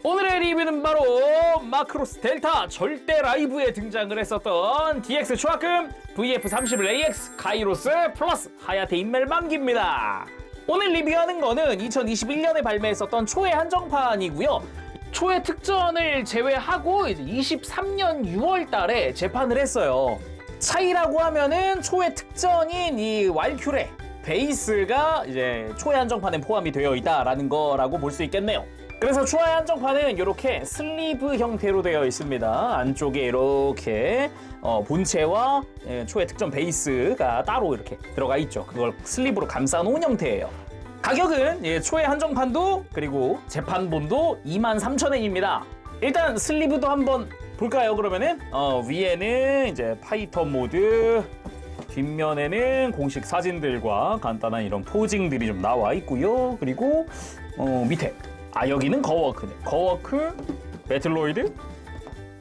오늘의 리뷰는 바로 마크로스 델타 절대 라이브에 등장을 했었던 DX 초합금 VF31AX 카이로스 플러스 하야테 인멜만기입니다. 오늘 리뷰하는 거는 2021년에 발매했었던 초회 한정판이고요. 초회 특전을 제외하고 이제 23년 6월 달에 재판을 했어요. 차이라고 하면은 초회 특전인 이 왈큐레 베이스가 이제 초회 한정판에 포함이 되어 있다라는 거라고 볼 수 있겠네요. 그래서 초회 한정판은 이렇게 슬리브 형태로 되어 있습니다. 안쪽에 이렇게 본체와 초회 특전 베이스가 따로 이렇게 들어가 있죠. 그걸 슬리브로 감싸 놓은 형태예요. 가격은 초회 한정판도 그리고 재판본도 23,000엔입니다. 일단 슬리브도 한번 볼까요? 그러면은 위에는 이제 파이터 모드, 뒷면에는 공식 사진들과 간단한 이런 포징들이 좀 나와 있고요. 그리고 밑에 여기는 거워크네. 거워크, 배틀로이드,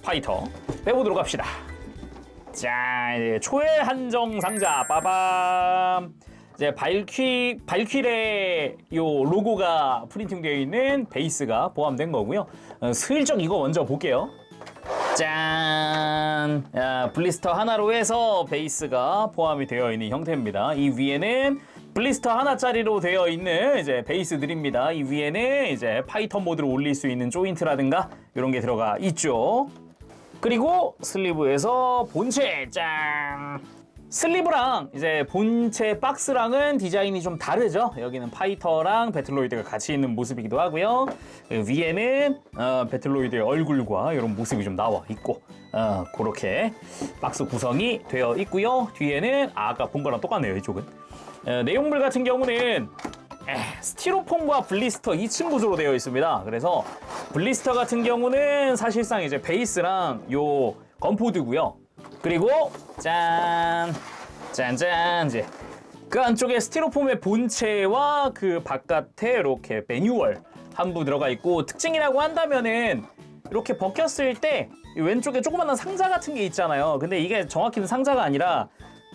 파이터 빼보도록 합시다. 자, 이제 초회 한정 상자 빠밤. 이제 발퀴레 요 로고가 프린팅되어 있는 베이스가 포함된 거고요. 슬쩍 이거 먼저 볼게요. 짠! 블리스터 하나로 해서 베이스가 포함이 되어 있는 형태입니다. 이 위에는 블리스터 하나짜리로 되어 있는 이제 베이스들입니다. 이 위에는 이제 파이터 모드로 올릴 수 있는 조인트라든가 이런 게 들어가 있죠. 그리고 슬리브에서 본체 짠! 슬리브랑 이제 본체 박스랑은 디자인이 좀 다르죠. 여기는 파이터랑 배틀로이드가 같이 있는 모습이기도 하고요. 위에는 배틀로이드의 얼굴과 이런 모습이 좀 나와 있고 그렇게 박스 구성이 되어 있고요. 뒤에는 아까 본 거랑 똑같네요. 이쪽은 내용물 같은 경우는 스티로폼과 블리스터 2층 구조로 되어 있습니다. 그래서 블리스터 같은 경우는 사실상 이제 베이스랑 요 건포드고요. 그리고 짠짠 이제 그 안쪽에 스티로폼의 본체와 그 바깥에 이렇게 매뉴얼 한부 들어가 있고, 특징이라고 한다면은 이렇게 벗겼을 때 왼쪽에 조그마한 상자 같은 게 있잖아요. 근데 이게 정확히는 상자가 아니라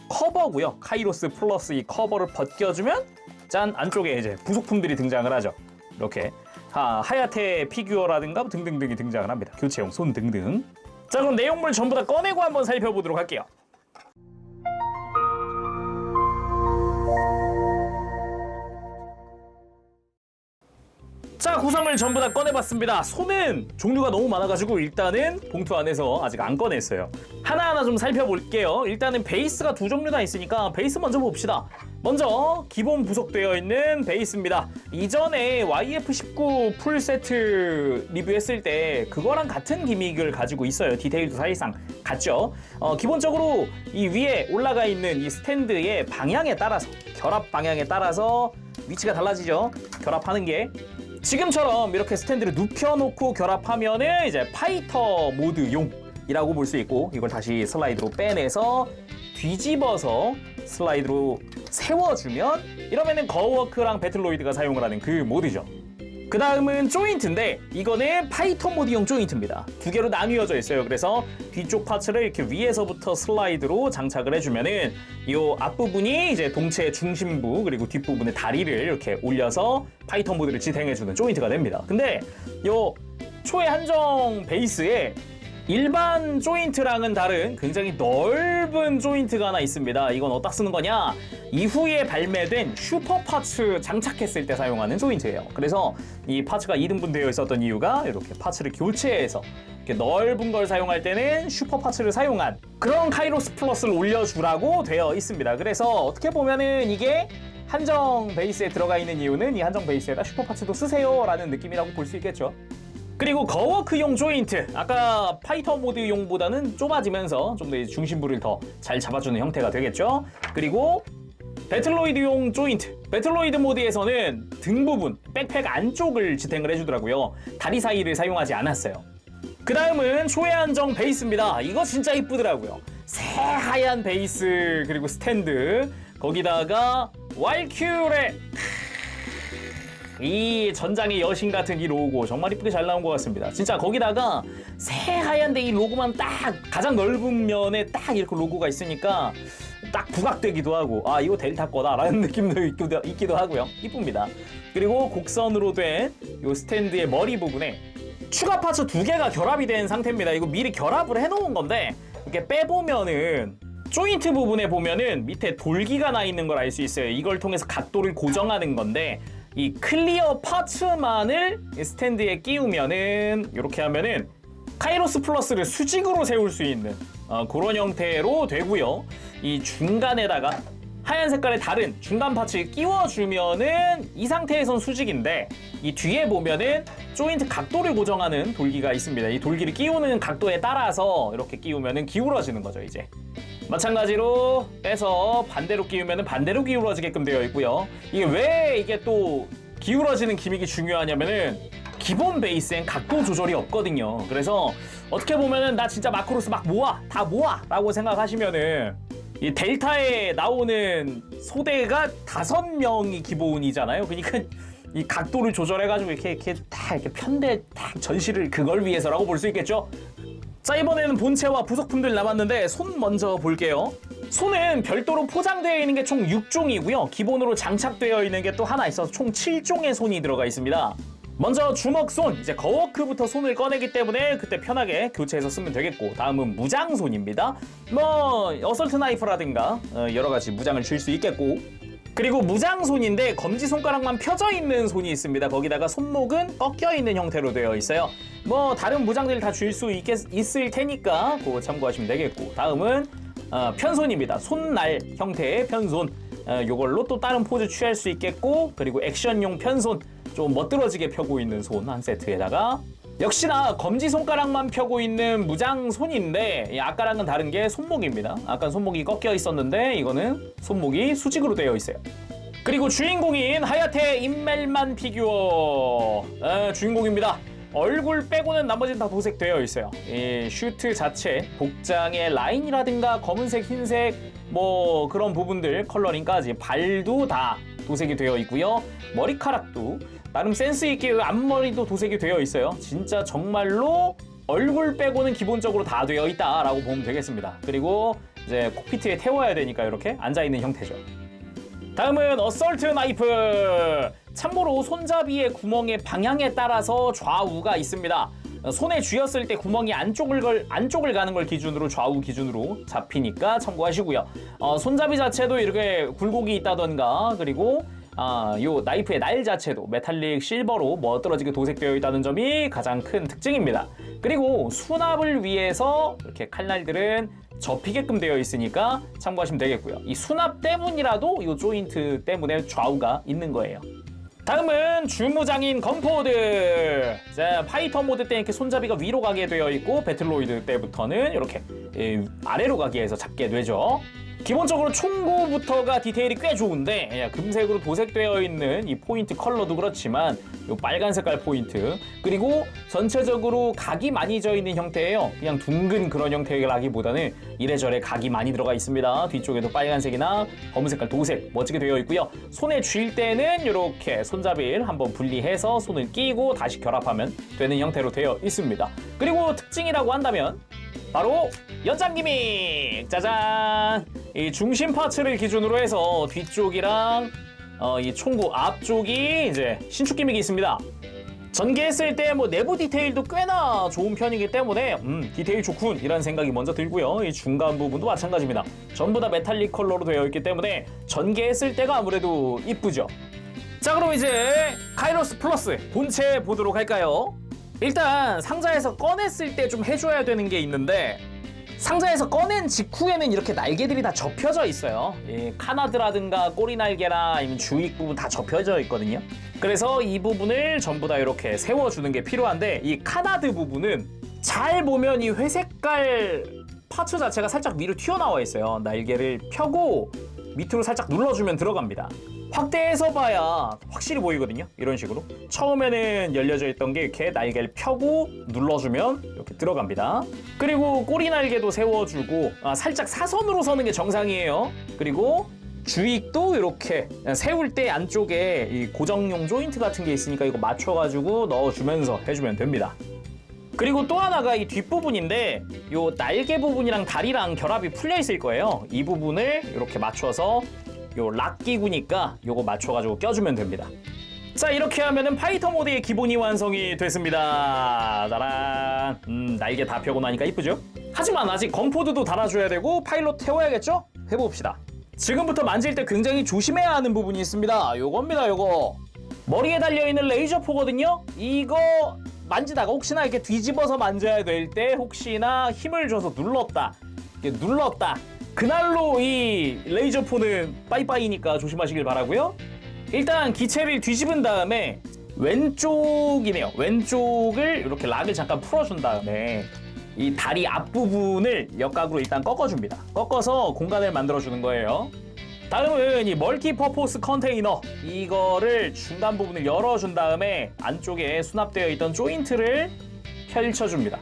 커버고요. 카이로스 플러스 이 커버를 벗겨주면 짠, 안쪽에 이제 부속품들이 등장을 하죠. 이렇게 하야테 피규어라든가 등등등이 등장을 합니다. 교체용 손 등등. 자, 그럼 내용물 전부 다 꺼내고 한번 살펴보도록 할게요. 자, 구성을 전부 다 꺼내봤습니다. 손은 종류가 너무 많아가지고 일단은 봉투 안에서 아직 안 꺼냈어요. 하나하나 좀 살펴볼게요. 일단은 베이스가 두 종류나 있으니까 베이스 먼저 봅시다. 먼저 기본 부속되어 있는 베이스입니다. 이전에 YF19 풀세트 리뷰했을 때 그거랑 같은 기믹을 가지고 있어요. 디테일도 사실상 같죠. 기본적으로 이 위에 올라가 있는 이 스탠드의 방향에 따라서, 결합 방향에 따라서 위치가 달라지죠. 결합하는 게 지금처럼 이렇게 스탠드를 눕혀놓고 결합하면은 이제 파이터 모드용이라고 볼 수 있고, 이걸 다시 슬라이드로 빼내서 뒤집어서 슬라이드로 세워주면 이러면은 거워크랑 배틀로이드가 사용을 하는 그 모드죠. 그 다음은 조인트인데 이거는 파이터 모드용 조인트입니다. 두 개로 나뉘어져 있어요. 그래서 뒤쪽 파츠를 이렇게 위에서부터 슬라이드로 장착을 해주면은 이 앞부분이 이제 동체의 중심부, 그리고 뒷부분의 다리를 이렇게 올려서 파이터 모드를 지탱해주는 조인트가 됩니다. 근데 이 초회 한정 베이스에 일반 조인트랑은 다른 굉장히 넓은 조인트가 하나 있습니다. 이건 어디다 쓰는 거냐? 이후에 발매된 슈퍼 파츠 장착했을 때 사용하는 조인트예요. 그래서 이 파츠가 2등분 되어 있었던 이유가 이렇게 파츠를 교체해서 이렇게 넓은 걸 사용할 때는 슈퍼 파츠를 사용한 그런 카이로스 플러스를 올려주라고 되어 있습니다. 그래서 어떻게 보면은 이게 한정 베이스에 들어가 있는 이유는 이 한정 베이스에다 슈퍼 파츠도 쓰세요 라는 느낌이라고 볼 수 있겠죠. 그리고 거워크용 조인트, 아까 파이터 모드용보다는 좁아지면서 좀 더 중심부를 더 잘 잡아주는 형태가 되겠죠. 그리고 배틀로이드용 조인트, 배틀로이드 모드에서는 등 부분, 백팩 안쪽을 지탱을 해주더라고요. 다리 사이를 사용하지 않았어요. 그 다음은 초회 한정 베이스입니다. 이거 진짜 이쁘더라고요. 새하얀 베이스, 그리고 스탠드, 거기다가 왈큐레, 이 전장의 여신 같은 이 로고 정말 이쁘게 잘 나온 것 같습니다. 진짜 거기다가 새하얀데 이 로고만 딱 가장 넓은 면에 딱 이렇게 로고가 있으니까 딱 부각되기도 하고, 이거 델타 거다 라는 느낌도 있기도 하고요. 이쁩니다. 그리고 곡선으로 된 이 스탠드의 머리 부분에 추가 파츠 2개가 결합이 된 상태입니다. 이거 미리 결합을 해놓은 건데 이렇게 빼보면은 조인트 부분에 보면은 밑에 돌기가 나 있는 걸 알 수 있어요. 이걸 통해서 각도를 고정하는 건데 이 클리어 파츠만을 스탠드에 끼우면은 이렇게 하면은 카이로스 플러스를 수직으로 세울 수 있는 그런 형태로 되고요. 이 중간에다가 하얀 색깔의 다른 중간 파츠 끼워주면은 이 상태에선 수직인데 이 뒤에 보면은 조인트 각도를 고정하는 돌기가 있습니다. 이 돌기를 끼우는 각도에 따라서 이렇게 끼우면은 기울어지는 거죠. 이제 마찬가지로 빼서 반대로 끼우면은 반대로 기울어지게끔 되어 있고요. 이게 왜 이게 또 기울어지는 기믹이 중요하냐면은 기본 베이스엔 각도 조절이 없거든요. 그래서 어떻게 보면은 나 진짜 마크로스 막 모아 다 모아 라고 생각하시면은 이 델타에 나오는 소대가 5명이 기본이잖아요. 그러니까 이 각도를 조절해가지고 이렇게 다 이렇게 편대 딱 전시를 그걸 위해서라고 볼 수 있겠죠. 자, 이번에는 본체와 부속품들 남았는데 손 먼저 볼게요. 손은 별도로 포장되어 있는 게 총 6종이고요. 기본으로 장착되어 있는 게 또 하나 있어서 총 7종의 손이 들어가 있습니다. 먼저 주먹손, 이제 거워크부터 손을 꺼내기 때문에 그때 편하게 교체해서 쓰면 되겠고, 다음은 무장손입니다. 뭐 어설트 나이프라든가 여러 가지 무장을 줄 수 있겠고, 그리고 무장손인데 검지손가락만 펴져 있는 손이 있습니다. 거기다가 손목은 꺾여 있는 형태로 되어 있어요. 뭐 다른 무장들 다 줄 수 있을 테니까 그거 참고하시면 되겠고, 다음은 편손입니다. 손날 형태의 편손, 요걸로 또 다른 포즈 취할 수 있겠고, 그리고 액션용 편손, 좀 멋들어지게 펴고 있는 손 한 세트에다가 역시나 검지손가락만 펴고 있는 무장손인데 아까랑은 다른 게 손목입니다. 아까 손목이 꺾여 있었는데 이거는 손목이 수직으로 되어 있어요. 그리고 주인공인 하야테 임멜만 피규어 주인공입니다. 얼굴 빼고는 나머지는 다 도색되어 있어요. 이 슈트 자체 복장의 라인이라든가 검은색, 흰색 뭐 그런 부분들 컬러링까지 발도 다 도색이 되어 있고요. 머리카락도 나름 센스 있게 앞머리도 도색이 되어 있어요. 진짜 정말로 얼굴 빼고는 기본적으로 다 되어 있다라고 보면 되겠습니다. 그리고 이제 콕피트에 태워야 되니까 이렇게 앉아있는 형태죠. 다음은 어설트 나이프. 참고로 손잡이의 구멍의 방향에 따라서 좌우가 있습니다. 손에 쥐었을 때 구멍이 안쪽을 가는 걸 기준으로 좌우 기준으로 잡히니까 참고하시고요. 손잡이 자체도 이렇게 굴곡이 있다던가, 그리고 요 나이프의 날 자체도 메탈릭 실버로 멋들어지게 도색되어 있다는 점이 가장 큰 특징입니다. 그리고 수납을 위해서 이렇게 칼날들은 접히게끔 되어 있으니까 참고하시면 되겠고요. 이 수납 때문이라도 이 조인트 때문에 좌우가 있는 거예요. 다음은 주무장인 건포드. 자, 파이터 모드 때 이렇게 손잡이가 위로 가게 되어 있고, 배틀로이드 때부터는 이렇게 아래로 가게 해서 잡게 되죠. 기본적으로 총구부터가 디테일이 꽤 좋은데 금색으로 도색되어 있는 이 포인트 컬러도 그렇지만 이 빨간 색깔 포인트, 그리고 전체적으로 각이 많이 져 있는 형태예요. 그냥 둥근 그런 형태라기보다는 이래저래 각이 많이 들어가 있습니다. 뒤쪽에도 빨간색이나 검은 색깔 도색 멋지게 되어 있고요. 손에 쥘 때는 이렇게 손잡이를 한번 분리해서 손을 끼고 다시 결합하면 되는 형태로 되어 있습니다. 그리고 특징이라고 한다면 바로 연장 기믹! 짜잔! 이 중심 파츠를 기준으로 해서 뒤쪽이랑 이 총구 앞쪽이 이제 신축 기믹이 있습니다. 전개했을 때 뭐 내부 디테일도 꽤나 좋은 편이기 때문에 디테일 좋군 이라는 생각이 먼저 들고요. 이 중간 부분도 마찬가지입니다. 전부 다 메탈릭 컬러로 되어 있기 때문에 전개했을 때가 아무래도 이쁘죠. 자, 그럼 이제 카이로스 플러스 본체 보도록 할까요? 일단 상자에서 꺼냈을 때 좀 해줘야 되는 게 있는데, 상자에서 꺼낸 직후에는 이렇게 날개들이 다 접혀져 있어요. 이 카나드라든가 꼬리 날개나 아니면 주익 부분 다 접혀져 있거든요. 그래서 이 부분을 전부 다 이렇게 세워주는 게 필요한데, 이 카나드 부분은 잘 보면 이 회색깔 파츠 자체가 살짝 위로 튀어나와 있어요. 날개를 펴고 밑으로 살짝 눌러주면 들어갑니다. 확대해서 봐야 확실히 보이거든요. 이런 식으로 처음에는 열려져 있던 게 이렇게 날개를 펴고 눌러주면 이렇게 들어갑니다. 그리고 꼬리 날개도 세워주고 살짝 사선으로 서는 게 정상이에요. 그리고 주익도 이렇게 세울 때 안쪽에 이 고정용 조인트 같은 게 있으니까 이거 맞춰가지고 넣어주면서 해주면 됩니다. 그리고 또 하나가 이 뒷부분인데, 요 날개 부분이랑 다리랑 결합이 풀려 있을 거예요. 이 부분을 이렇게 맞춰서 요 락 기구니까 요거 맞춰가지고 껴주면 됩니다. 자, 이렇게 하면은 파이터 모드의 기본이 완성이 됐습니다. 짜란. 날개 다 펴고 나니까 이쁘죠? 하지만 아직 건포드도 달아줘야 되고 파일럿 태워야겠죠? 해봅시다. 지금부터 만질 때 굉장히 조심해야 하는 부분이 있습니다. 요겁니다, 요거. 머리에 달려있는 레이저포거든요? 이거 만지다가 혹시나 이렇게 뒤집어서 만져야 될 때 혹시나 힘을 줘서 눌렀다. 이렇게 눌렀다. 그날로 이 레이저포는 빠이빠이니까 조심하시길 바라고요. 일단 기체를 뒤집은 다음에 왼쪽이네요. 왼쪽을 이렇게 락을 잠깐 풀어준 다음에 이 다리 앞부분을 역각으로 일단 꺾어줍니다. 꺾어서 공간을 만들어주는 거예요. 다음은 이 멀티퍼포스 컨테이너, 이거를 중간 부분을 열어준 다음에 안쪽에 수납되어 있던 조인트를 펼쳐줍니다.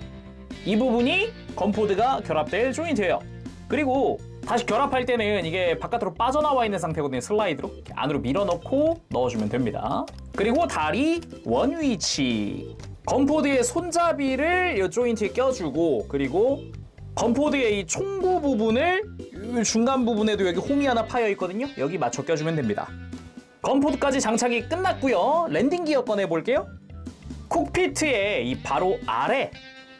이 부분이 건포드가 결합될 조인트예요. 그리고 다시 결합할 때는 이게 바깥으로 빠져나와 있는 상태거든요. 슬라이드로 이렇게 안으로 밀어넣고 넣어주면 됩니다. 그리고 다리 원 위치, 건포드의 손잡이를 이 조인트에 껴주고, 그리고 건포드의 이 총구 부분을 중간 부분에도 여기 홈이 하나 파여 있거든요. 여기 맞춰 껴주면 됩니다. 건포드까지 장착이 끝났고요. 랜딩 기어 꺼내 볼게요. 콕피트의 이 바로 아래,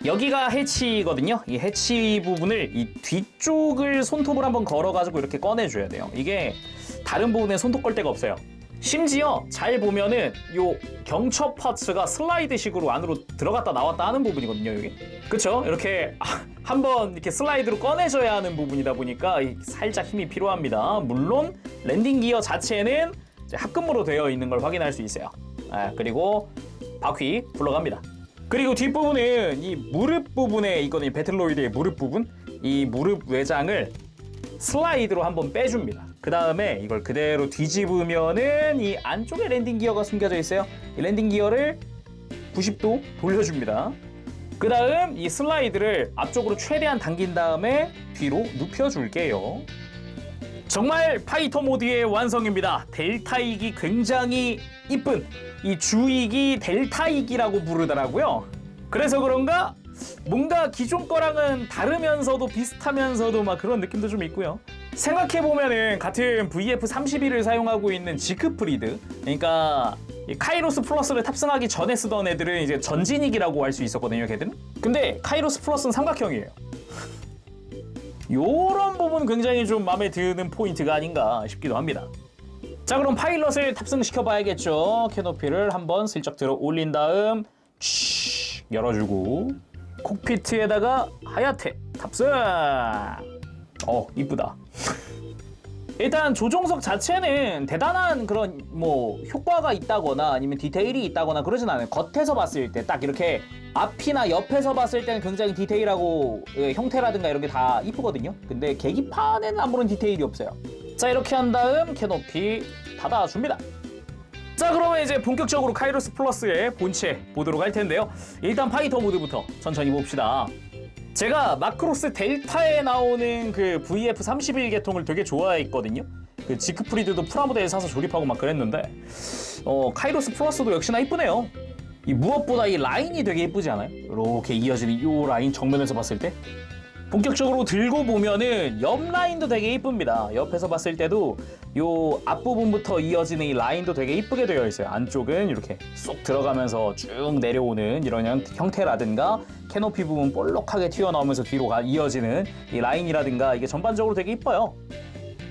여기가 해치거든요. 이 해치 부분을 이 뒤쪽을 손톱을 한번 걸어가지고 이렇게 꺼내줘야 돼요. 이게 다른 부분에 손톱 걸 데가 없어요. 심지어 잘 보면은 요 경첩 파츠가 슬라이드식으로 안으로 들어갔다 나왔다 하는 부분이거든요. 여기, 그쵸? 이렇게 한번 이렇게 슬라이드로 꺼내줘야 하는 부분이다 보니까 살짝 힘이 필요합니다. 물론 랜딩 기어 자체는 합금으로 되어 있는 걸 확인할 수 있어요. 그리고 바퀴 굴러갑니다. 그리고 뒷부분은 이 무릎 부분에 있거든요. 배틀로이드의 무릎 부분, 이 무릎 외장을 슬라이드로 한번 빼줍니다. 그 다음에 이걸 그대로 뒤집으면은 이 안쪽에 랜딩 기어가 숨겨져 있어요. 이 랜딩 기어를 90도 돌려줍니다. 그 다음 이 슬라이드를 앞쪽으로 최대한 당긴 다음에 뒤로 눕혀줄게요. 정말 파이터 모드의 완성입니다. 델타익이 굉장히 이쁜, 이 주익이 델타익이라고 부르더라고요. 그래서 그런가 뭔가 기존 거랑은 다르면서도 비슷하면서도 막 그런 느낌도 좀 있고요. 생각해보면은 같은 VF31을 사용하고 있는 지크프리드, 그러니까 이 카이로스 플러스를 탑승하기 전에 쓰던 애들은 이제 전진익이라고 할 수 있었거든요, 걔들은. 근데 카이로스 플러스는 삼각형이에요. 요런 부분 굉장히 좀 마음에 드는 포인트가 아닌가 싶기도 합니다. 자, 그럼 파일럿을 탑승시켜 봐야겠죠. 캐노피를 한번 슬쩍 들어 올린 다음 열어주고 콕피트에다가 하야테 탑승. 이쁘다. 일단 조종석 자체는 대단한 그런 뭐 효과가 있다거나 아니면 디테일이 있다거나 그러진 않아요. 겉에서 봤을 때 딱 이렇게 앞이나 옆에서 봤을 때는 굉장히 디테일하고 형태라든가 이런 게 다 이쁘거든요. 근데 계기판에는 아무런 디테일이 없어요. 자, 이렇게 한 다음 캐노피 닫아줍니다. 자, 그러면 이제 본격적으로 카이로스 플러스의 본체 보도록 할 텐데요. 일단 파이터 모드부터 천천히 봅시다. 제가 마크로스 델타에 나오는 그 VF31 계통을 되게 좋아했거든요. 그 지크프리드도 프라모델 사서 조립하고 막 그랬는데 카이로스 플러스도 역시나 이쁘네요. 이 무엇보다 이 라인이 되게 이쁘지 않아요? 이렇게 이어지는 이 라인 정면에서 봤을 때 본격적으로 들고 보면은 옆 라인도 되게 이쁩니다. 옆에서 봤을 때도 요 앞부분부터 이어지는 이 라인도 되게 이쁘게 되어 있어요. 안쪽은 이렇게 쏙 들어가면서 쭉 내려오는 이런 형태라든가 캐노피 부분 볼록하게 튀어나오면서 뒤로 이어지는 이 라인이라든가 이게 전반적으로 되게 이뻐요.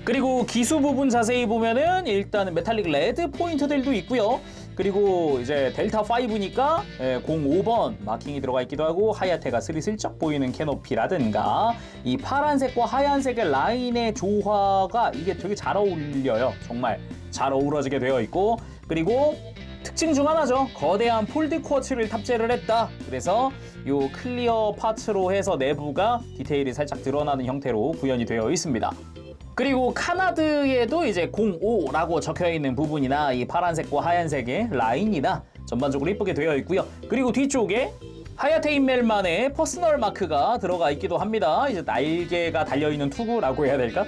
그리고 기수 부분 자세히 보면은 일단은 메탈릭 레드 포인트들도 있고요. 그리고 이제 델타 5니까 05번 마킹이 들어가 있기도 하고 하야테가 스리슬쩍 보이는 캐노피라든가 이 파란색과 하얀색의 라인의 조화가 이게 되게 잘 어울려요. 정말 잘 어우러지게 되어 있고, 그리고 특징 중 하나죠. 거대한 폴드 쿼츠를 탑재를 했다. 그래서 요 클리어 파츠로 해서 내부가 디테일이 살짝 드러나는 형태로 구현이 되어 있습니다. 그리고 카나드에도 이제 05라고 적혀있는 부분이나 이 파란색과 하얀색의 라인이나 전반적으로 이쁘게 되어 있고요. 그리고 뒤쪽에 하야테 인멜만의 퍼스널 마크가 들어가 있기도 합니다. 이제 날개가 달려있는 투구라고 해야 될까?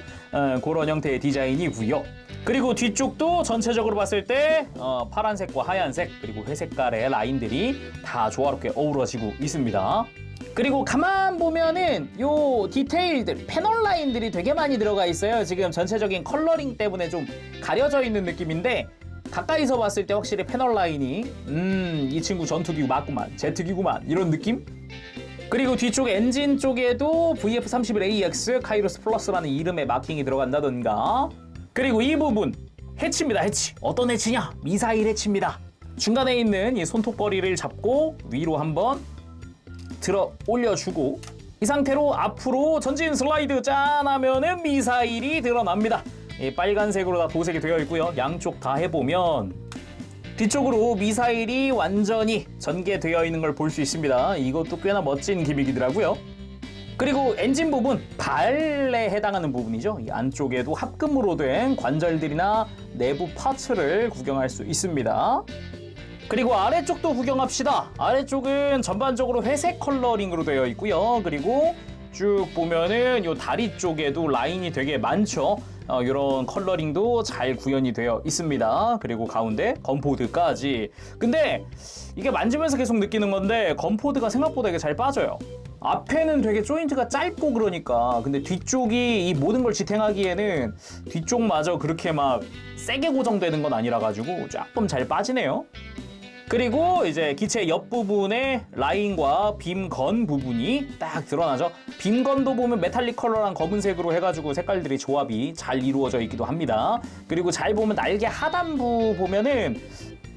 그런 형태의 디자인이고요. 그리고 뒤쪽도 전체적으로 봤을 때 파란색과 하얀색 그리고 회색깔의 라인들이 다 조화롭게 어우러지고 있습니다. 그리고 가만 보면은 요 디테일들, 패널 라인들이 되게 많이 들어가 있어요. 지금 전체적인 컬러링 때문에 좀 가려져 있는 느낌인데 가까이서 봤을 때 확실히 패널 라인이 이 친구 전투기구 맞구만, 제트기구만 이런 느낌? 그리고 뒤쪽 엔진 쪽에도 VF31AX 카이로스 플러스라는 이름의 마킹이 들어간다던가. 그리고 이 부분 해치입니다. 해치. 어떤 해치냐? 미사일 해치입니다. 중간에 있는 이 손톱벌이를 잡고 위로 한번 들어 올려주고 이 상태로 앞으로 전진 슬라이드 짠 하면은 미사일이 드러납니다. 이 빨간색으로 다 도색이 되어 있고요. 양쪽 다 해보면 뒤쪽으로 미사일이 완전히 전개되어 있는 걸 볼 수 있습니다. 이것도 꽤나 멋진 기믹이더라고요. 그리고 엔진 부분, 발에 해당하는 부분이죠. 이 안쪽에도 합금으로 된 관절들이나 내부 파츠를 구경할 수 있습니다. 그리고 아래쪽도 구경합시다. 아래쪽은 전반적으로 회색 컬러링으로 되어 있고요. 그리고 쭉 보면은 요 다리 쪽에도 라인이 되게 많죠. 이런 컬러링도 잘 구현이 되어 있습니다. 그리고 가운데 건포드까지. 근데 이게 만지면서 계속 느끼는 건데 건포드가 생각보다 되게 잘 빠져요. 앞에는 되게 조인트가 짧고 그러니까. 근데 뒤쪽이 이 모든 걸 지탱하기에는 뒤쪽마저 그렇게 막 세게 고정되는 건 아니라 가지고 조금 잘 빠지네요. 그리고 이제 기체 옆부분에 라인과 빔건 부분이 딱 드러나죠. 빔건도 보면 메탈릭 컬러랑 검은색으로 해가지고 색깔들이 조합이 잘 이루어져 있기도 합니다. 그리고 잘 보면 날개 하단부 보면은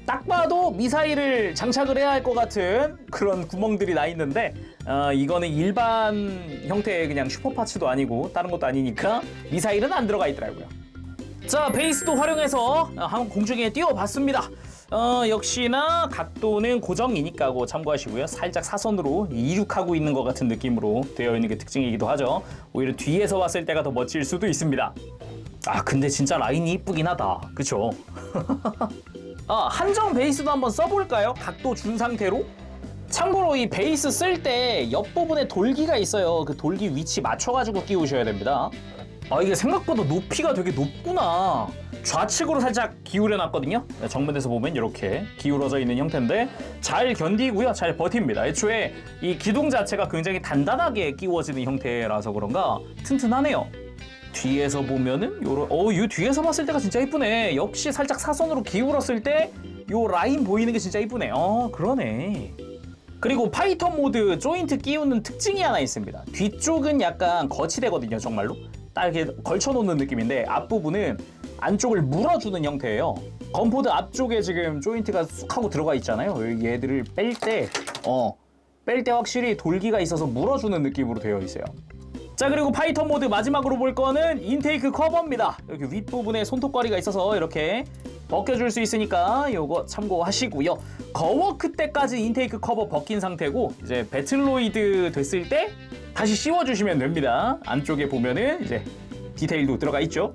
딱 봐도 미사일을 장착을 해야 할 것 같은 그런 구멍들이 나 있는데 이거는 일반 형태의 그냥 슈퍼파츠도 아니고 다른 것도 아니니까 미사일은 안 들어가 있더라고요. 자, 베이스도 활용해서 공중에 띄워봤습니다. 역시나 각도는 고정이니까 참고하시고요. 살짝 사선으로 이륙하고 있는 것 같은 느낌으로 되어 있는 게 특징이기도 하죠. 오히려 뒤에서 봤을 때가 더 멋질 수도 있습니다. 근데 진짜 라인이 이쁘긴 하다. 그쵸? 한정 베이스도 한번 써볼까요? 각도 준 상태로? 참고로 이 베이스 쓸 때 옆부분에 돌기가 있어요. 그 돌기 위치 맞춰가지고 끼우셔야 됩니다. 이게 생각보다 높이가 되게 높구나. 좌측으로 살짝 기울여 놨거든요. 정면에서 보면 이렇게 기울어져 있는 형태인데 잘 견디고요. 잘 버팁니다. 애초에 이 기둥 자체가 굉장히 단단하게 끼워지는 형태라서 그런가 튼튼하네요. 뒤에서 보면은 요 뒤에서 봤을 때가 진짜 이쁘네. 역시 살짝 사선으로 기울었을 때 요 라인 보이는 게 진짜 이쁘네. 그러네. 그리고 파이터 모드 조인트 끼우는 특징이 하나 있습니다. 뒤쪽은 약간 거치대거든요. 정말로 딱 이렇게 걸쳐놓는 느낌인데 앞부분은 안쪽을 물어주는 형태예요. 건포드 앞쪽에 지금 조인트가 쑥 하고 들어가 있잖아요. 얘들을 뺄 때 확실히 돌기가 있어서 물어주는 느낌으로 되어 있어요. 자, 그리고 파이터 모드 마지막으로 볼 거는 인테이크 커버입니다. 여기 윗부분에 손톱걸이가 있어서 이렇게 벗겨줄 수 있으니까 이거 참고하시고요. 거워크 때까지 인테이크 커버 벗긴 상태고 이제 배틀로이드 됐을 때 다시 씌워주시면 됩니다. 안쪽에 보면은 이제 디테일도 들어가 있죠.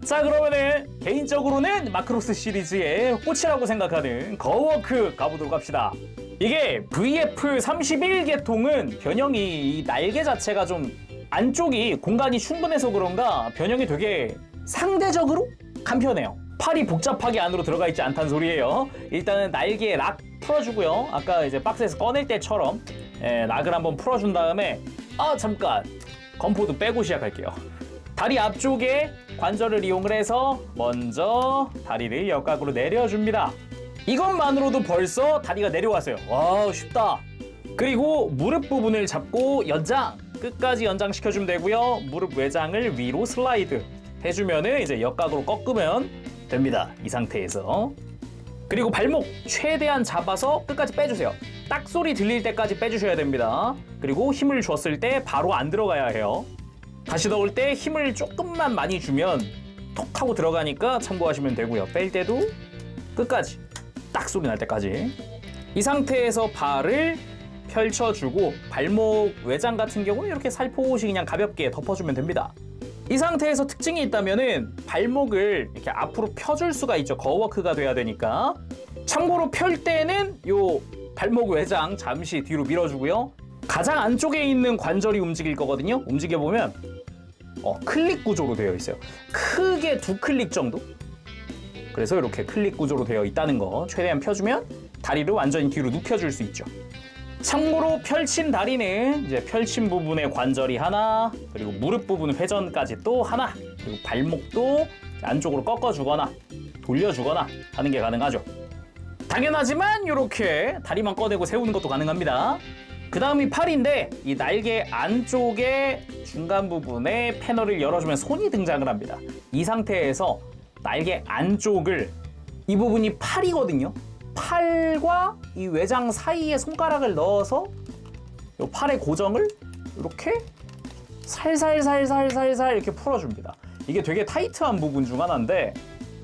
자, 그러면은 개인적으로는 마크로스 시리즈의 꽃이라고 생각하는 거워크 가보도록 합시다. 이게 VF31 계통은 변형이 이 날개 자체가 좀 안쪽이 공간이 충분해서 그런가 변형이 되게 상대적으로 간편해요. 팔이 복잡하게 안으로 들어가 있지 않다는 소리예요. 일단은 날개 락 풀어주고요. 아까 이제 박스에서 꺼낼 때처럼 락을 한번 풀어준 다음에 잠깐 건포도 빼고 시작할게요. 다리 앞쪽에 관절을 이용을 해서 먼저 다리를 역각으로 내려줍니다. 이것만으로도 벌써 다리가 내려왔어요. 와, 쉽다. 그리고 무릎 부분을 잡고 연장, 끝까지 연장시켜주면 되고요. 무릎 외장을 위로 슬라이드 해주면은 이제 역각으로 꺾으면 됩니다. 이 상태에서. 그리고 발목 최대한 잡아서 끝까지 빼주세요. 딱 소리 들릴 때까지 빼주셔야 됩니다. 그리고 힘을 줬을 때 바로 안 들어가야 해요. 다시 넣을 때 힘을 조금만 많이 주면 톡 하고 들어가니까 참고하시면 되고요. 뺄 때도 끝까지 딱 소리 날 때까지. 이 상태에서 발을 펼쳐주고 발목 외장 같은 경우는 이렇게 살포시 그냥 가볍게 덮어주면 됩니다. 이 상태에서 특징이 있다면은 발목을 이렇게 앞으로 펴줄 수가 있죠. 거워크가 돼야 되니까. 참고로 펼 때는 요 발목 외장 잠시 뒤로 밀어주고요. 가장 안쪽에 있는 관절이 움직일 거거든요. 움직여보면 클릭 구조로 되어 있어요. 크게 2클릭 정도? 그래서 이렇게 클릭 구조로 되어 있다는 거 최대한 펴주면 다리를 완전히 뒤로 눕혀줄 수 있죠. 참고로 펼친 다리는 이제 펼친 부분에 관절이 하나, 그리고 무릎 부분 회전까지 또 하나, 그리고 발목도 안쪽으로 꺾어주거나 돌려주거나 하는 게 가능하죠. 당연하지만 이렇게 다리만 꺼내고 세우는 것도 가능합니다. 그 다음이 팔인데 이 날개 안쪽에 중간 부분에 패널을 열어주면 손이 등장을 합니다. 이 상태에서 날개 안쪽을, 이 부분이 팔이거든요. 팔과 이 외장 사이에 손가락을 넣어서 이 팔의 고정을 이렇게 살살살살살살 이렇게 풀어줍니다. 이게 되게 타이트한 부분 중 하나인데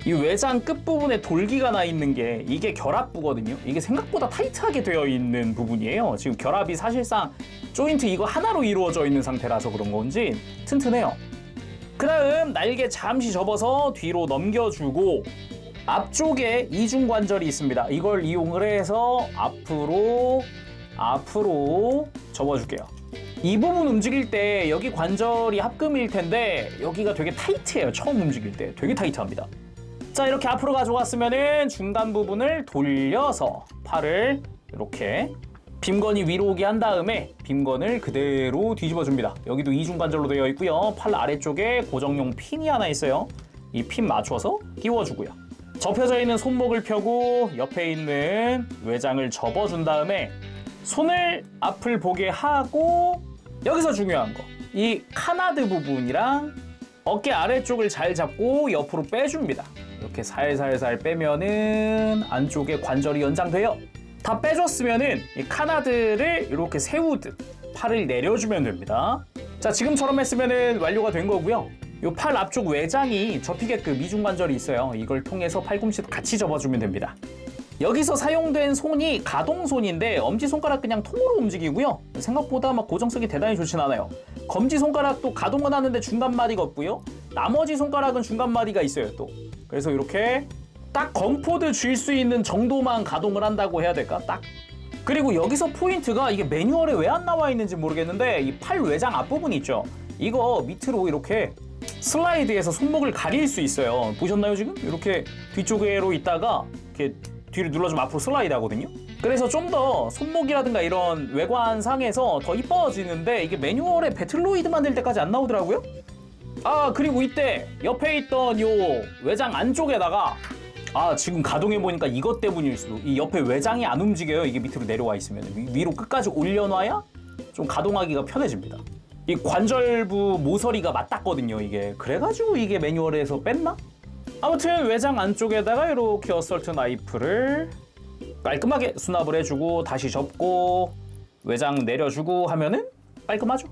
이 외장 끝부분에 돌기가 나 있는 게 이게 결합부거든요. 이게 생각보다 타이트하게 되어 있는 부분이에요. 지금 결합이 사실상 조인트 이거 하나로 이루어져 있는 상태라서 그런 건지 튼튼해요. 그 다음 날개 잠시 접어서 뒤로 넘겨주고 앞쪽에 이중관절이 있습니다. 이걸 이용을 해서 앞으로 접어줄게요. 이 부분 움직일 때 여기 관절이 합금일 텐데 여기가 되게 타이트해요. 처음 움직일 때 되게 타이트합니다. 자, 이렇게 앞으로 가져갔으면은 중간 부분을 돌려서 팔을 이렇게 빔건이 위로 오게 한 다음에 빔건을 그대로 뒤집어 줍니다. 여기도 이중관절로 되어 있고요. 팔 아래쪽에 고정용 핀이 하나 있어요. 이 핀 맞춰서 끼워주고요. 접혀져 있는 손목을 펴고 옆에 있는 외장을 접어준 다음에 손을 앞을 보게 하고 여기서 중요한 거, 이 카나드 부분이랑 어깨 아래쪽을 잘 잡고 옆으로 빼줍니다. 이렇게 살살살 빼면은 안쪽에 관절이 연장돼요. 다 빼줬으면은 이 카나드를 이렇게 세우듯 팔을 내려주면 됩니다. 자, 지금처럼 했으면은 완료가 된 거고요. 이 팔 앞쪽 외장이 접히게끔 이중관절이 있어요. 이걸 통해서 팔꿈치도 같이 접어주면 됩니다. 여기서 사용된 손이 가동손인데 엄지손가락 그냥 통으로 움직이고요. 생각보다 막 고정성이 대단히 좋진 않아요. 검지손가락도 가동은 하는데 중간마디가 없고요. 나머지 손가락은 중간마디가 있어요 또. 그래서 이렇게 딱 건포드 쥘 수 있는 정도만 가동을 한다고 해야 될까? 딱. 그리고 여기서 포인트가 이게 매뉴얼에 왜 안 나와 있는지 모르겠는데 이 팔 외장 앞부분 있죠? 이거 밑으로 이렇게 슬라이드해서 손목을 가릴 수 있어요. 보셨나요 지금? 이렇게 뒤쪽으로 있다가 이렇게 뒤로 눌러주면 앞으로 슬라이드 하거든요. 그래서 좀 더 손목이라든가 이런 외관상에서 더 이뻐지는데 이게 매뉴얼에 배틀로이드 만들 때까지 안 나오더라고요. 아, 그리고 이때 옆에 있던 요 외장 안쪽에다가 지금 가동해보니까 이것 때문일 수도, 이 옆에 외장이 안 움직여요. 이게 밑으로 내려와 있으면 위로 끝까지 올려놔야 좀 가동하기가 편해집니다. 이 관절부 모서리가 맞닿거든요 이게. 그래가지고 이게 매뉴얼에서 뺐나? 아무튼 외장 안쪽에다가 이렇게 어설트 나이프를 깔끔하게 수납을 해주고 다시 접고 외장 내려주고 하면은 깔끔하죠.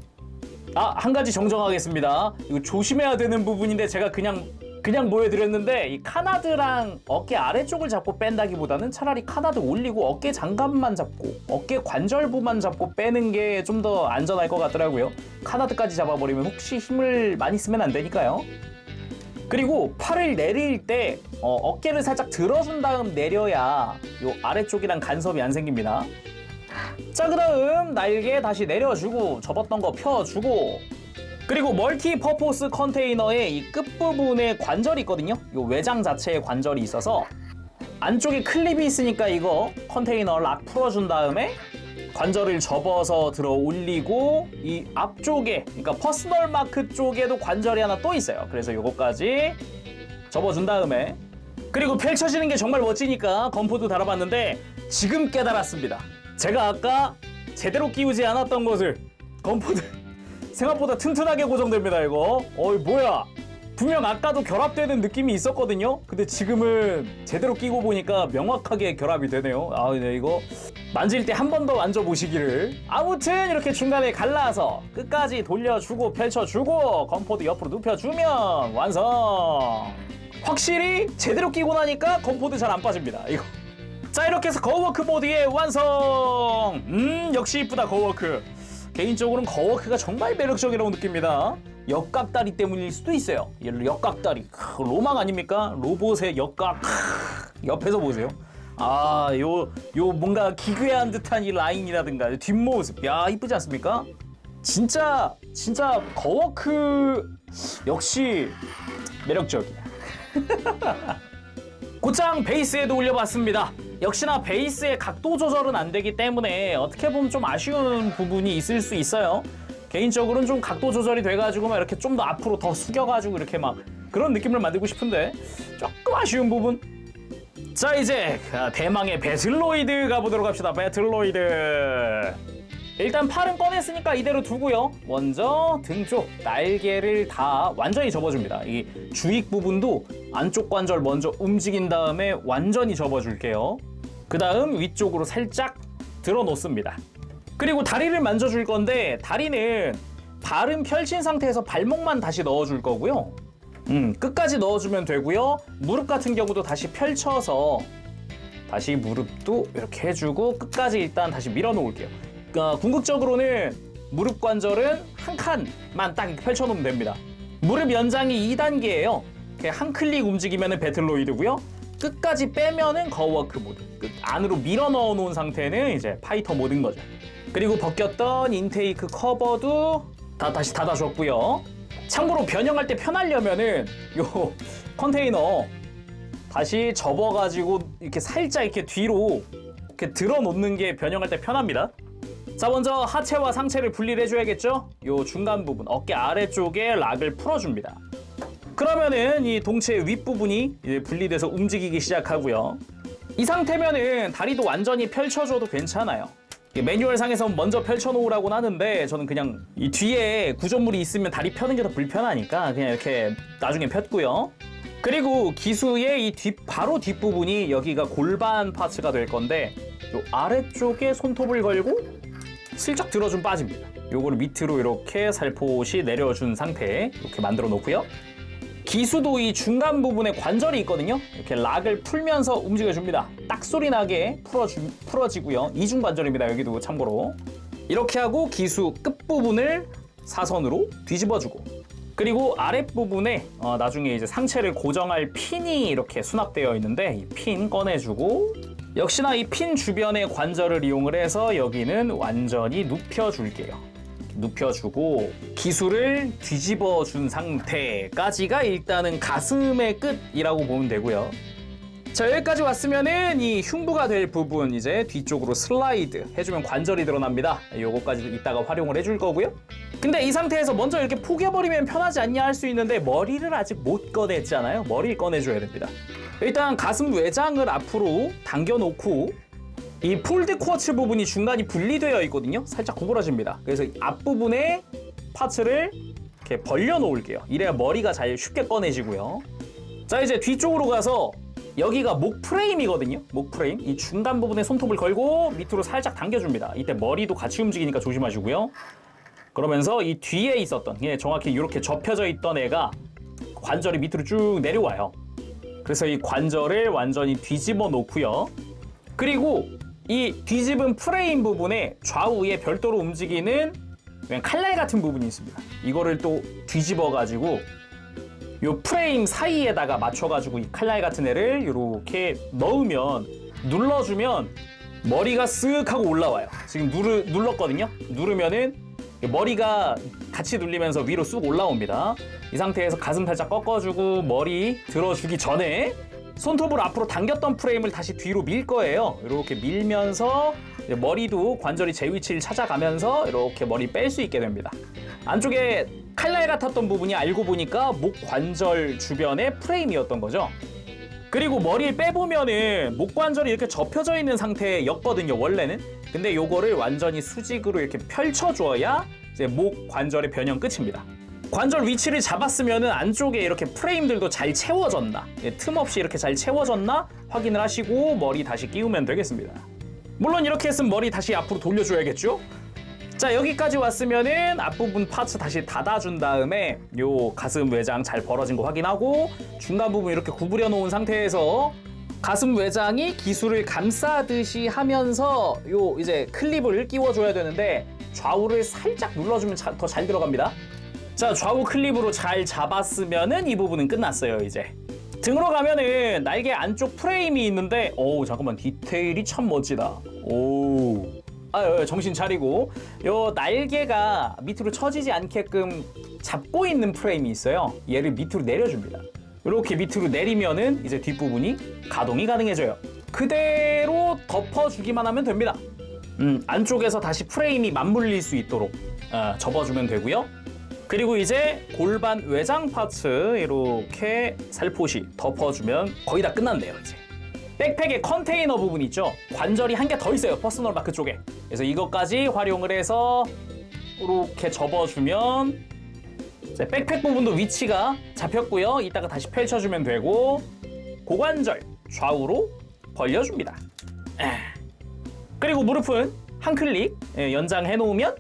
한 가지 정정하겠습니다. 이거 조심해야 되는 부분인데 제가 그냥 보여드렸는데 이 카나드랑 어깨 아래쪽을 잡고 뺀다기보다는 차라리 카나드 올리고 어깨 장갑만 잡고 어깨 관절부만 잡고 빼는 게 좀 더 안전할 것 같더라고요. 카나드까지 잡아버리면 혹시 힘을 많이 쓰면 안 되니까요. 그리고 팔을 내릴 때 어깨를 살짝 들어준 다음 내려야 요 아래쪽이랑 간섭이 안 생깁니다. 자, 그 다음 날개 다시 내려주고 접었던 거 펴주고, 그리고 멀티퍼포스 컨테이너의 이 끝부분에 관절이 있거든요. 요 외장 자체에 관절이 있어서 안쪽에 클립이 있으니까 이거 컨테이너 락 풀어준 다음에 관절을 접어서 들어 올리고 이 앞쪽에, 그러니까 퍼스널 마크 쪽에도 관절이 하나 또 있어요. 그래서 요거까지 접어준 다음에, 그리고 펼쳐지는 게 정말 멋지니까 건포도 달아봤는데 지금 깨달았습니다. 제가 아까 제대로 끼우지 않았던 것을. 건포드 생각보다 튼튼하게 고정됩니다 이거. 뭐야, 분명 아까도 결합되는 느낌이 있었거든요. 근데 지금은 제대로 끼고 보니까 명확하게 결합이 되네요. 네, 이거 만질 때 한 번 더 만져보시기를. 아무튼 이렇게 중간에 갈라서 끝까지 돌려주고 펼쳐주고 건포드 옆으로 눕혀주면 완성. 확실히 제대로 끼고 나니까 건포드 잘 안 빠집니다 이거. 자, 이렇게 해서 거워크 보드의 완성. 역시 이쁘다 거워크. 개인적으로는 거워크가 정말 매력적이라고 느낍니다. 역각다리 때문일 수도 있어요. 역각다리 로망 아닙니까? 로봇의 역각. 옆에서 보세요. 요 뭔가 기괴한 듯한 이 라인이라든가 뒷모습, 야, 이쁘지 않습니까? 진짜 거워크 역시 매력적이야. 곧장 베이스에도 올려봤습니다. 역시나 베이스의 각도 조절은 안 되기 때문에 어떻게 보면 좀 아쉬운 부분이 있을 수 있어요. 개인적으로는 좀 각도 조절이 돼가지고 막 이렇게 좀 더 앞으로 더 숙여가지고 이렇게 막 그런 느낌을 만들고 싶은데 조금 아쉬운 부분. 자, 이제 대망의 배틀로이드 가보도록 합시다. 배틀로이드. 일단 팔은 꺼냈으니까 이대로 두고요. 먼저 등 쪽 날개를 다 완전히 접어줍니다. 이 주익 부분도 안쪽 관절 먼저 움직인 다음에 완전히 접어줄게요. 그 다음 위쪽으로 살짝 들어 놓습니다. 그리고 다리를 만져줄 건데 다리는 발은 펼친 상태에서 발목만 다시 넣어줄 거고요. 끝까지 넣어주면 되고요. 무릎 같은 경우도 다시 펼쳐서 다시 무릎도 이렇게 해주고 끝까지 일단 다시 밀어 놓을게요. 궁극적으로는 무릎 관절은 한 칸만 딱 펼쳐놓으면 됩니다. 무릎 연장이 2단계예요. 한 클릭 움직이면 배틀로이드고요. 끝까지 빼면은 거워크 모드. 안으로 밀어 넣어 놓은 상태는 이제 파이터 모드인 거죠. 그리고 벗겼던 인테이크 커버도 다시 닫아줬고요. 참고로 변형할 때 편하려면은 요 컨테이너 다시 접어가지고 이렇게 살짝 이렇게 뒤로 이렇게 들어 놓는 게 변형할 때 편합니다. 자, 먼저 하체와 상체를 분리를 해줘야겠죠? 요 중간 부분, 어깨 아래쪽에 락을 풀어줍니다. 그러면은 이 동체 윗부분이 이제 분리돼서 움직이기 시작하고요. 이 상태면은 다리도 완전히 펼쳐줘도 괜찮아요. 매뉴얼상에서 먼저 펼쳐놓으라고 하는데 저는 그냥 이 뒤에 구조물이 있으면 다리 펴는 게 더 불편하니까 그냥 이렇게 나중에 폈고요. 그리고 기수의 이 바로 뒷부분이 여기가 골반 파츠가 될 건데 요 아래쪽에 손톱을 걸고 슬쩍 들어준 빠집니다. 요거를 밑으로 이렇게 살포시 내려준 상태 이렇게 만들어 놓고요. 기수도 이 중간 부분에 관절이 있거든요. 이렇게 락을 풀면서 움직여줍니다. 딱 소리 나게 풀어지고요. 이중 관절입니다. 여기도 참고로. 이렇게 하고 기수 끝부분을 사선으로 뒤집어주고 그리고 아랫부분에 나중에 이제 상체를 고정할 핀이 이렇게 수납되어 있는데 이 핀 꺼내주고 역시나 이 핀 주변의 관절을 이용을 해서 여기는 완전히 눕혀줄게요. 눕혀주고 기수를 뒤집어 준 상태까지가 일단은 가슴의 끝이라고 보면 되고요. 자, 여기까지 왔으면은 이 흉부가 될 부분 이제 뒤쪽으로 슬라이드 해주면 관절이 드러납니다. 요거까지 이따가 활용을 해줄 거고요. 근데 이 상태에서 먼저 이렇게 포개버리면 편하지 않냐 할 수 있는데 머리를 아직 못 꺼냈잖아요. 머리를 꺼내줘야 됩니다. 일단 가슴 외장을 앞으로 당겨놓고 이 폴드 쿼츠 부분이 중간이 분리되어 있거든요. 살짝 구부러집니다. 그래서 이 앞부분에 파츠를 이렇게 벌려 놓을게요. 이래야 머리가 잘 쉽게 꺼내지고요. 자, 이제 뒤쪽으로 가서 여기가 목 프레임이거든요. 목 프레임. 이 중간 부분에 손톱을 걸고 밑으로 살짝 당겨줍니다. 이때 머리도 같이 움직이니까 조심하시고요. 그러면서 이 뒤에 있었던 정확히 이렇게 접혀져 있던 애가 관절이 밑으로 쭉 내려와요. 그래서 이 관절을 완전히 뒤집어 놓고요. 그리고 이 뒤집은 프레임 부분에 좌우에 별도로 움직이는 그냥 칼날 같은 부분이 있습니다. 이거를 또 뒤집어 가지고 요 프레임 사이에다가 맞춰 가지고 이 칼날 같은 애를 이렇게 넣으면 눌러주면 머리가 쓱 하고 올라와요. 지금 눌렀거든요. 누르면은 머리가 같이 눌리면서 위로 쑥 올라옵니다. 이 상태에서 가슴 살짝 꺾어주고 머리 들어주기 전에 손톱을 앞으로 당겼던 프레임을 다시 뒤로 밀 거예요. 이렇게 밀면서 머리도 관절이 제 위치를 찾아가면서 이렇게 머리 뺄 수 있게 됩니다. 안쪽에 칼날 같았던 부분이 알고 보니까 목 관절 주변의 프레임이었던 거죠. 그리고 머리를 빼보면은 목 관절이 이렇게 접혀져 있는 상태였거든요, 원래는. 근데 요거를 완전히 수직으로 이렇게 펼쳐줘야 이제 목 관절의 변형 끝입니다. 관절 위치를 잡았으면은 안쪽에 이렇게 프레임들도 잘 채워졌나, 틈 없이 이렇게 잘 채워졌나 확인을 하시고 머리 다시 끼우면 되겠습니다. 물론 이렇게 했으면 머리 다시 앞으로 돌려줘야겠죠? 자, 여기까지 왔으면은 앞부분 파츠 다시 닫아준 다음에 요 가슴 외장 잘 벌어진 거 확인하고 중간 부분 이렇게 구부려 놓은 상태에서 가슴 외장이 기수를 감싸듯이 하면서 요 이제 클립을 끼워줘야 되는데 좌우를 살짝 눌러주면 더 잘 들어갑니다. 자, 좌우 클립으로 잘 잡았으면은 이 부분은 끝났어요. 이제 등으로 가면은 날개 안쪽 프레임이 있는데 잠깐만, 디테일이 참 멋지다. 정신 차리고 요 날개가 밑으로 처지지 않게끔 잡고 있는 프레임이 있어요. 얘를 밑으로 내려줍니다. 이렇게 밑으로 내리면은 이제 뒷부분이 가동이 가능해져요. 그대로 덮어주기만 하면 됩니다. 안쪽에서 다시 프레임이 맞물릴 수 있도록 접어주면 되고요. 그리고 이제 골반 외장 파츠 이렇게 살포시 덮어주면 거의 다 끝났네요. 이제 백팩의 컨테이너 부분 있죠? 관절이 한 개 더 있어요, 퍼스널 마크 쪽에. 그래서 이것까지 활용을 해서 이렇게 접어주면 이제 백팩 부분도 위치가 잡혔고요. 이따가 다시 펼쳐주면 되고, 고관절 좌우로 벌려줍니다. 그리고 무릎은 한 클릭 연장해 놓으면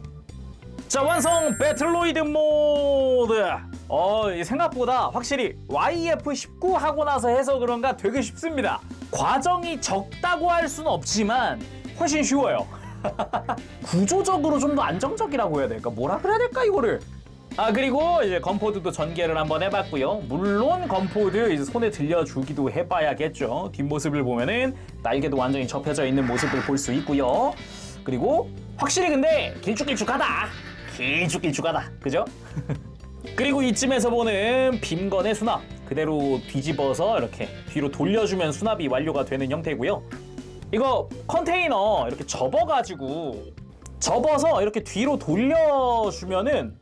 자, 완성! 배틀로이드 모드! 생각보다 확실히 YF19 하고 나서 해서 그런가 되게 쉽습니다. 과정이 적다고 할 수는 없지만 훨씬 쉬워요. 구조적으로 좀 더 안정적이라고 해야 될까? 뭐라 그래야 될까, 이거를? 그리고 이제 건포드도 전개를 한번 해봤고요. 물론 건포드 이제 손에 들려주기도 해봐야겠죠. 뒷모습을 보면은 날개도 완전히 접혀져 있는 모습을 볼 수 있고요. 그리고 확실히 근데 길쭉길쭉하다. 길쭉길쭉하다. 그죠? 그리고 이쯤에서 보는 빔건의 수납. 그대로 뒤집어서 이렇게 뒤로 돌려주면 수납이 완료가 되는 형태고요. 이거 컨테이너 이렇게 접어서 이렇게 뒤로 돌려주면은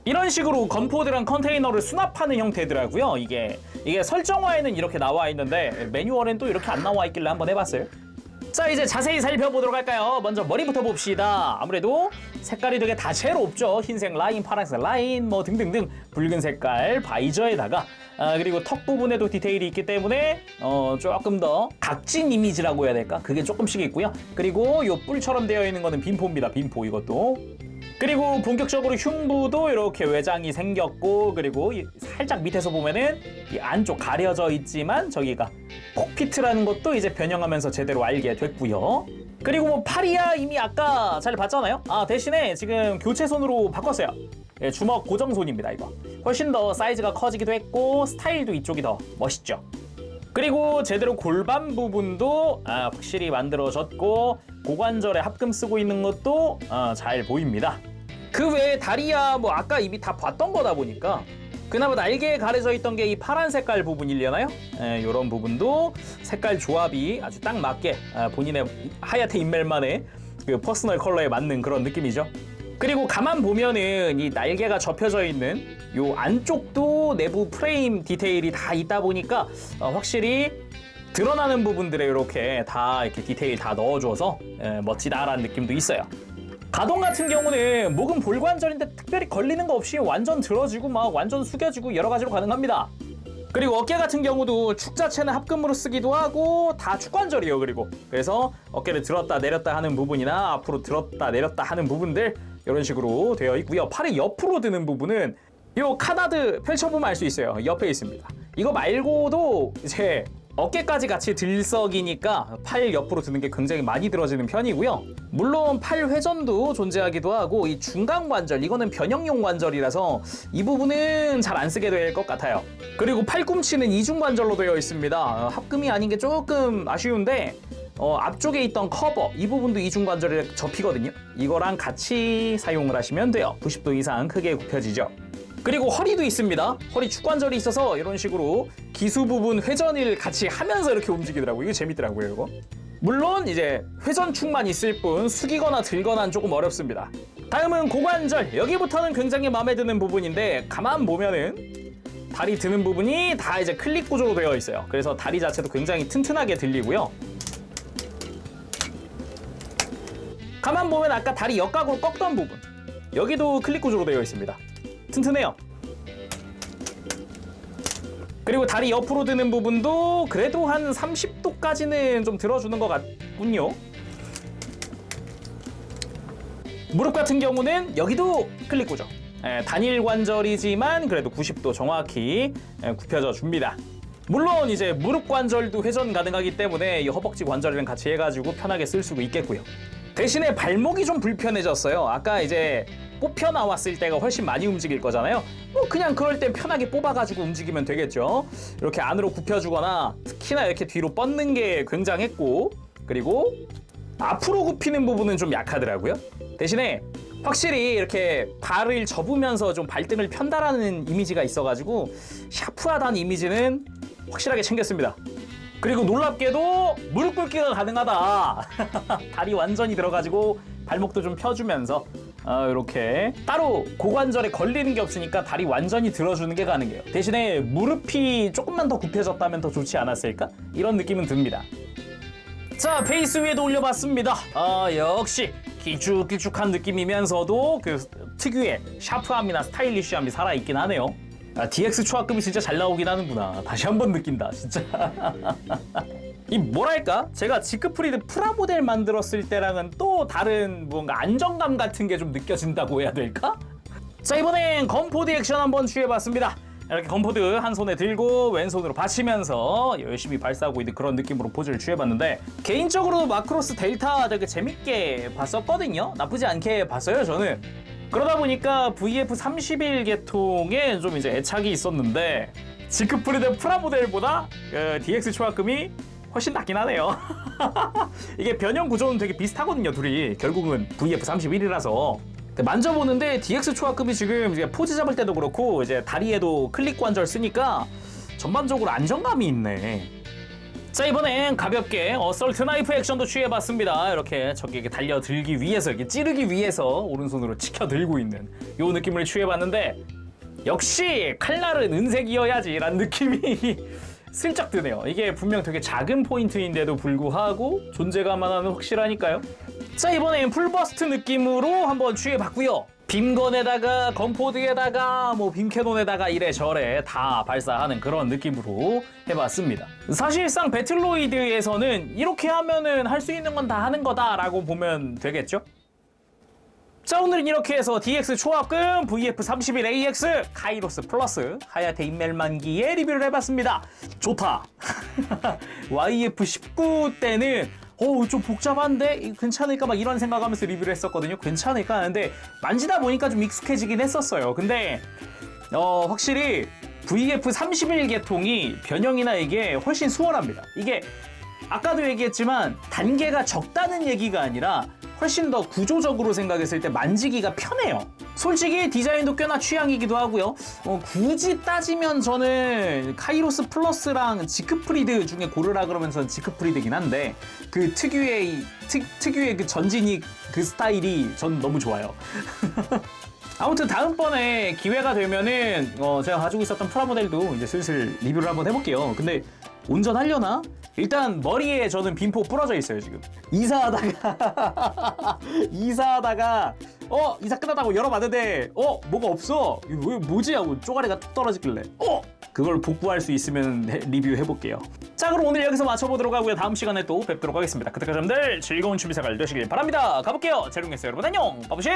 이런 식으로 건포드랑 컨테이너를 수납하는 형태더라고요. 이게 설정화에는 이렇게 나와 있는데 매뉴얼엔 또 이렇게 안 나와 있길래 한번 해봤어요. 자, 이제 자세히 살펴보도록 할까요? 먼저 머리부터 봅시다. 아무래도 색깔이 되게 다채롭죠. 흰색 라인, 파란색 라인, 뭐 등등등 붉은 색깔 바이저에다가 그리고 턱 부분에도 디테일이 있기 때문에 조금 더 각진 이미지라고 해야 될까? 그게 조금씩 있고요. 그리고 요 뿔처럼 되어 있는 거는 빈포입니다. 빈포 이것도. 그리고 본격적으로 흉부도 이렇게 외장이 생겼고, 그리고 살짝 밑에서 보면은 이 안쪽 가려져 있지만 저기가 콕피트라는 것도 이제 변형하면서 제대로 알게 됐고요. 그리고 뭐 팔이야 이미 아까 잘 봤잖아요. 대신에 지금 교체손으로 바꿨어요. 주먹 고정손입니다. 이거 훨씬 더 사이즈가 커지기도 했고 스타일도 이쪽이 더 멋있죠. 그리고 제대로 골반 부분도 확실히 만들어졌고, 고관절에 합금 쓰고 있는 것도 잘 보입니다. 그 외에 다리야 뭐 아까 이미 다 봤던 거다 보니까 그나마 날개에 가려져 있던 게 이 파란 색깔 부분이려나요? 이런 부분도 색깔 조합이 아주 딱 맞게 본인의 하야테 인멜만의 그 퍼스널 컬러에 맞는 그런 느낌이죠. 그리고 가만 보면은 이 날개가 접혀져 있는 요 안쪽도 내부 프레임 디테일이 다 있다 보니까 확실히 드러나는 부분들에 이렇게 다 이렇게 디테일 다 넣어줘서 멋지다라는 느낌도 있어요. 가동 같은 경우는 목은 볼관절인데 특별히 걸리는 거 없이 완전 들어지고 막 완전 숙여지고 여러 가지로 가능합니다. 그리고 어깨 같은 경우도 축 자체는 합금으로 쓰기도 하고 다 축관절이에요. 그래서 어깨를 들었다 내렸다 하는 부분이나 앞으로 들었다 내렸다 하는 부분들 이런 식으로 되어 있고요. 팔을 옆으로 드는 부분은 이 카나드 펼쳐보면 알 수 있어요. 옆에 있습니다. 이거 말고도 이제 어깨까지 같이 들썩이니까 팔 옆으로 드는 게 굉장히 많이 들어지는 편이고요. 물론 팔 회전도 존재하기도 하고, 이 중간 관절 이거는 변형용 관절이라서 이 부분은 잘 안 쓰게 될 것 같아요. 그리고 팔꿈치는 이중 관절로 되어 있습니다. 합금이 아닌 게 조금 아쉬운데 앞쪽에 있던 커버 이 부분도 이중 관절에 접히거든요. 이거랑 같이 사용을 하시면 돼요. 90도 이상 크게 굽혀지죠. 그리고 허리도 있습니다. 허리 축관절이 있어서 이런 식으로 기수 부분 회전을 같이 하면서 이렇게 움직이더라고요. 이거 재밌더라고요, 이거. 물론 이제 회전축만 있을 뿐 숙이거나 들거나는 조금 어렵습니다. 다음은 고관절. 여기부터는 굉장히 마음에 드는 부분인데 가만 보면은 다리 드는 부분이 다 이제 클립 구조로 되어 있어요. 그래서 다리 자체도 굉장히 튼튼하게 들리고요. 가만 보면 아까 다리 역각으로 꺾던 부분 여기도 클립 구조로 되어 있습니다. 튼튼해요. 그리고 다리 옆으로 드는 부분도 그래도 한 30도까지는 좀 들어주는 것 같군요. 무릎 같은 경우는 여기도 클립 구조. 단일 관절이지만 그래도 90도 정확히 굽혀져 줍니다. 물론 이제 무릎 관절도 회전 가능하기 때문에 이 허벅지 관절이랑 같이 해가지고 편하게 쓸 수도 있겠고요. 대신에 발목이 좀 불편해졌어요. 아까 이제 뽑혀 나왔을 때가 훨씬 많이 움직일 거잖아요. 뭐 그냥 그럴 때 편하게 뽑아가지고 움직이면 되겠죠. 이렇게 안으로 굽혀주거나 특히나 이렇게 뒤로 뻗는 게 굉장했고, 그리고 앞으로 굽히는 부분은 좀 약하더라고요. 대신에 확실히 이렇게 발을 접으면서 좀 발등을 편다라는 이미지가 있어가지고 샤프하다는 이미지는 확실하게 챙겼습니다. 그리고 놀랍게도 무릎 꿇기가 가능하다. 다리 완전히 들어가지고 발목도 좀 펴주면서 이렇게 따로 고관절에 걸리는 게 없으니까 다리 완전히 들어주는 게 가능해요. 대신에 무릎이 조금만 더 굽혀졌다면 더 좋지 않았을까? 이런 느낌은 듭니다. 자, 베이스 위에도 올려봤습니다. 역시 길쭉길쭉한 느낌이면서도 그 특유의 샤프함이나 스타일리쉬함이 살아있긴 하네요. DX 초합금이 진짜 잘 나오긴 하는구나. 다시 한번 느낀다, 진짜. 이 뭐랄까? 제가 지크프리드 프라모델 만들었을 때랑은 또 다른 뭔가 안정감 같은 게 좀 느껴진다고 해야 될까? 자, 이번엔 건포드 액션 한번 취해봤습니다. 이렇게 건포드 한 손에 들고 왼손으로 받치면서 열심히 발사하고 있는 그런 느낌으로 포즈를 취해봤는데, 개인적으로 마크로스 델타 되게 재밌게 봤었거든요. 나쁘지 않게 봤어요, 저는. 그러다 보니까 VF31 계통에 좀 이제 애착이 있었는데, 지크프리드 프라모델보다 DX 초합금이 훨씬 낫긴 하네요. 이게 변형 구조는 되게 비슷하거든요, 둘이. 결국은 VF31이라서. 만져보는데 DX 초합금이 지금 이제 포즈 잡을 때도 그렇고 이제 다리에도 클릭 관절 쓰니까 전반적으로 안정감이 있네. 자, 이번엔 가볍게 어설트 나이프 액션도 취해봤습니다. 이렇게 적에게 달려들기 위해서, 이렇게 찌르기 위해서 오른손으로 치켜들고 있는 요 느낌을 취해봤는데, 역시 칼날은 은색이어야지 라는 느낌이 슬쩍 드네요. 이게 분명 되게 작은 포인트인데도 불구하고 존재감 하나는 확실하니까요. 자, 이번엔 풀버스트 느낌으로 한번 취해봤고요. 빔건에다가 건포드에다가 뭐 빔캐논에다가 이래저래 다 발사하는 그런 느낌으로 해봤습니다. 사실상 배틀로이드에서는 이렇게 하면은 할 수 있는 건 다 하는 거다라고 보면 되겠죠? 자, 오늘은 이렇게 해서 DX 초합금 VF31AX 카이로스 플러스 하야테 인멜만기의 리뷰를 해봤습니다. 좋다. YF19 때는 좀 복잡한데 괜찮을까 막 이런 생각하면서 리뷰를 했었거든요. 괜찮을까 하는데 만지다 보니까 좀 익숙해지긴 했었어요. 근데 확실히 VF31 계통이 변형이나 이게 훨씬 수월합니다. 이게 아까도 얘기했지만 단계가 적다는 얘기가 아니라 훨씬 더 구조적으로 생각했을 때 만지기가 편해요. 솔직히 디자인도 꽤나 취향이기도 하고요. 굳이 따지면 저는 카이로스 플러스랑 지크프리드 중에 고르라 그러면서 지크프리드긴 한데, 그 특유의 그 전진이 그 스타일이 전 너무 좋아요. 아무튼 다음번에 기회가 되면은 제가 가지고 있었던 프라모델도 이제 슬슬 리뷰를 한번 해볼게요. 근데 운전하려나? 일단 머리에 저는 빈포 부러져 있어요, 지금. 이사하다가 이사 끝났다고 열어봤는데 뭐가 없어. 이거 뭐지 하고 쪼가리가 뚝 떨어지길래 그걸 복구할 수 있으면 리뷰 해볼게요. 자, 그럼 오늘 여기서 마쳐보도록 하고요. 다음 시간에 또 뵙도록 하겠습니다. 그때까지 여러분들 즐거운 취미생활 되시길 바랍니다. 가볼게요. 재롱했어요, 여러분. 안녕. 바보시.